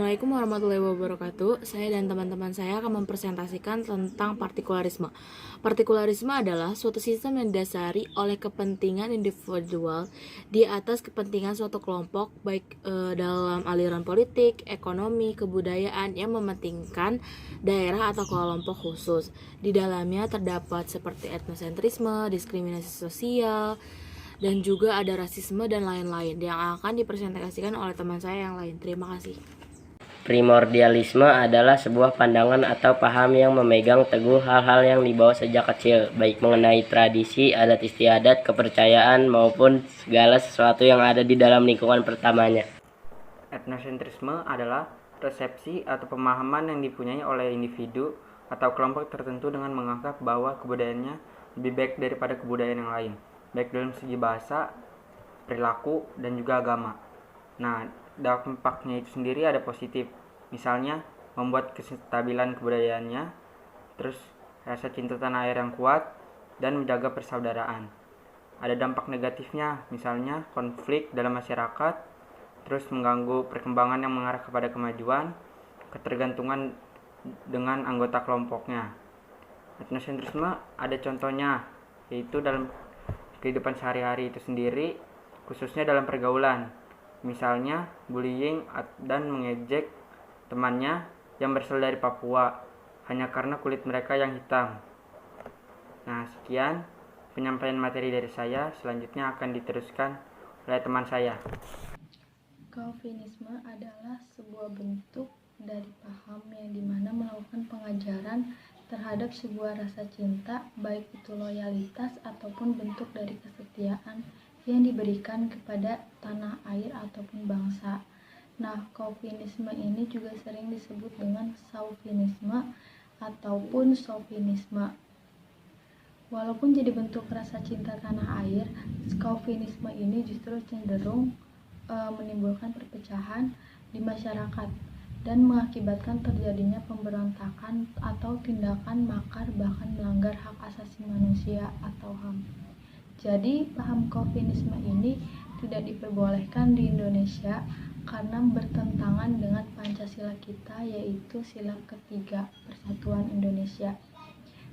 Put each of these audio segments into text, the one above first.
Assalamualaikum warahmatullahi wabarakatuh. Saya dan teman-teman saya akan mempresentasikan tentang partikularisme. Partikularisme adalah suatu sistem yang didasari oleh kepentingan individual di atas kepentingan suatu kelompok, baik dalam aliran politik, ekonomi, kebudayaan yang mementingkan daerah atau kelompok khusus. Di dalamnya terdapat seperti etnosentrisme, diskriminasi sosial, dan juga ada rasisme dan lain-lain yang akan dipresentasikan oleh teman saya yang lain. Terima kasih. Primordialisme adalah sebuah pandangan atau paham yang memegang teguh hal-hal yang dibawa sejak kecil, baik mengenai tradisi, adat istiadat, kepercayaan, maupun segala sesuatu yang ada di dalam lingkungan pertamanya. Etnosentrisme adalah resepsi atau pemahaman yang dipunyai oleh individu atau kelompok tertentu dengan menganggap bahwa kebudayaannya lebih baik daripada kebudayaan yang lain, baik dalam segi bahasa, perilaku, dan juga agama. Nah, dampaknya itu sendiri ada positif, misalnya membuat kestabilan kebudayaannya, terus rasa cinta tanah air yang kuat, dan menjaga persaudaraan. Ada dampak negatifnya, misalnya konflik dalam masyarakat, terus mengganggu perkembangan yang mengarah kepada kemajuan, ketergantungan dengan anggota kelompoknya. Etnosentrisme ada contohnya, yaitu dalam kehidupan sehari-hari itu sendiri, khususnya dalam pergaulan. Misalnya bullying dan mengejek temannya yang berasal dari Papua hanya karena kulit mereka yang hitam. Nah, sekian penyampaian materi dari saya. Selanjutnya akan diteruskan oleh teman saya. Calvinisme adalah sebuah bentuk dari paham yang dimana melakukan pengajaran terhadap sebuah rasa cinta, baik itu loyalitas ataupun bentuk dari kesetiaan yang diberikan kepada tanah air ataupun bangsa. Nah, Calvinisme ini juga sering disebut dengan Chauvinisme ataupun Chauvinisme. Walaupun jadi bentuk rasa cinta tanah air, Calvinisme ini justru cenderung menimbulkan perpecahan di masyarakat dan mengakibatkan terjadinya pemberontakan atau tindakan makar bahkan melanggar hak asasi manusia atau HAM. Jadi paham Calvinisme ini tidak diperbolehkan di Indonesia karena bertentangan dengan Pancasila kita, yaitu sila ketiga Persatuan Indonesia.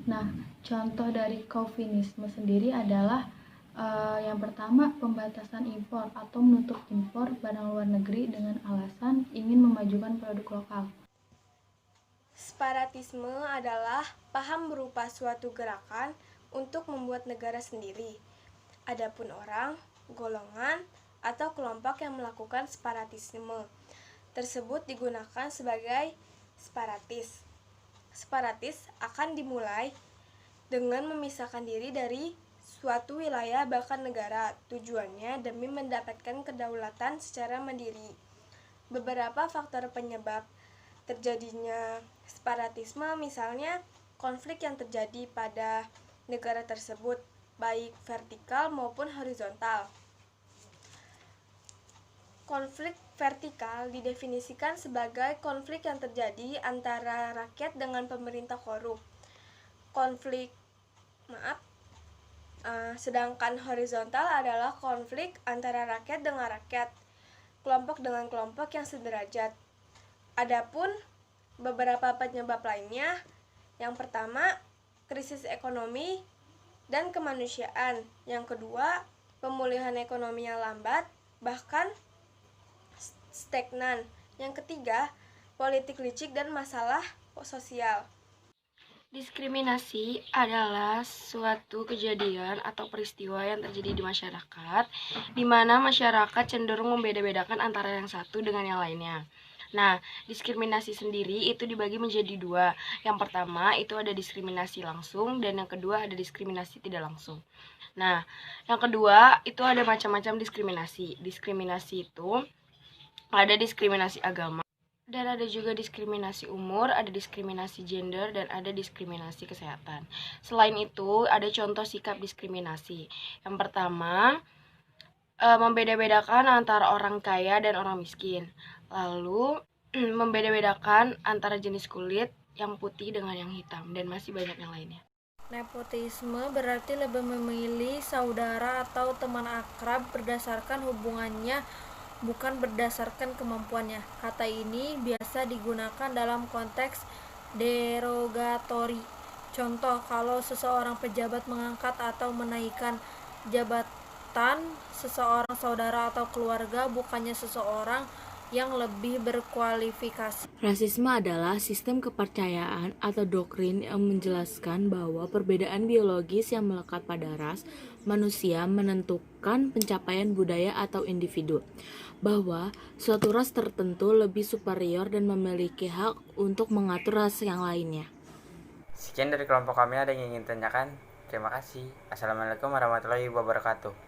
Nah, contoh dari Calvinisme sendiri adalah yang pertama, pembatasan impor atau menutup impor barang luar negeri dengan alasan ingin memajukan produk lokal. Separatisme adalah paham berupa suatu gerakan untuk membuat negara sendiri. Adapun orang, golongan, atau kelompok yang melakukan separatisme tersebut digunakan sebagai separatis. Separatis akan dimulai dengan memisahkan diri dari suatu wilayah bahkan negara, tujuannya demi mendapatkan kedaulatan secara mandiri. Beberapa faktor penyebab terjadinya separatisme misalnya konflik yang terjadi pada negara tersebut, baik vertikal maupun horizontal. Konflik vertikal didefinisikan sebagai konflik yang terjadi antara rakyat dengan pemerintah korup. Sedangkan horizontal adalah konflik antara rakyat dengan rakyat, kelompok dengan kelompok yang sederajat. Adapun beberapa penyebab lainnya, yang pertama, krisis ekonomi dan kemanusiaan. Yang kedua, pemulihan ekonomi yang lambat, bahkan stagnan. Yang ketiga, politik licik dan masalah sosial. Diskriminasi adalah suatu kejadian atau peristiwa yang terjadi di masyarakat, di mana masyarakat cenderung membeda-bedakan antara yang satu dengan yang lainnya. Nah, diskriminasi sendiri itu dibagi menjadi dua. Yang pertama itu ada diskriminasi langsung, dan yang kedua ada diskriminasi tidak langsung. Nah, yang kedua itu ada macam-macam diskriminasi. Diskriminasi itu ada diskriminasi agama, dan ada juga diskriminasi umur, ada diskriminasi gender, dan ada diskriminasi kesehatan. Selain itu, ada contoh sikap diskriminasi. Yang pertama, membeda-bedakan antara orang kaya dan orang miskin. Lalu, membeda-bedakan antara jenis kulit yang putih dengan yang hitam, dan masih banyak yang lainnya. Nepotisme berarti lebih memilih saudara atau teman akrab berdasarkan hubungannya bukan berdasarkan kemampuannya. Kata ini biasa digunakan dalam konteks derogatori. Contoh, kalau seseorang pejabat mengangkat atau menaikkan jabatan seseorang saudara atau keluarga, bukannya seseorang yang lebih berkualifikasi. Rasisme adalah sistem kepercayaan atau doktrin yang menjelaskan bahwa perbedaan biologis yang melekat pada ras manusia menentukan pencapaian budaya atau individu, bahwa suatu ras tertentu lebih superior dan memiliki hak untuk mengatur ras yang lainnya. Sekian dari kelompok kami, ada yang ingin tanyakan? Terima kasih. Assalamualaikum warahmatullahi wabarakatuh.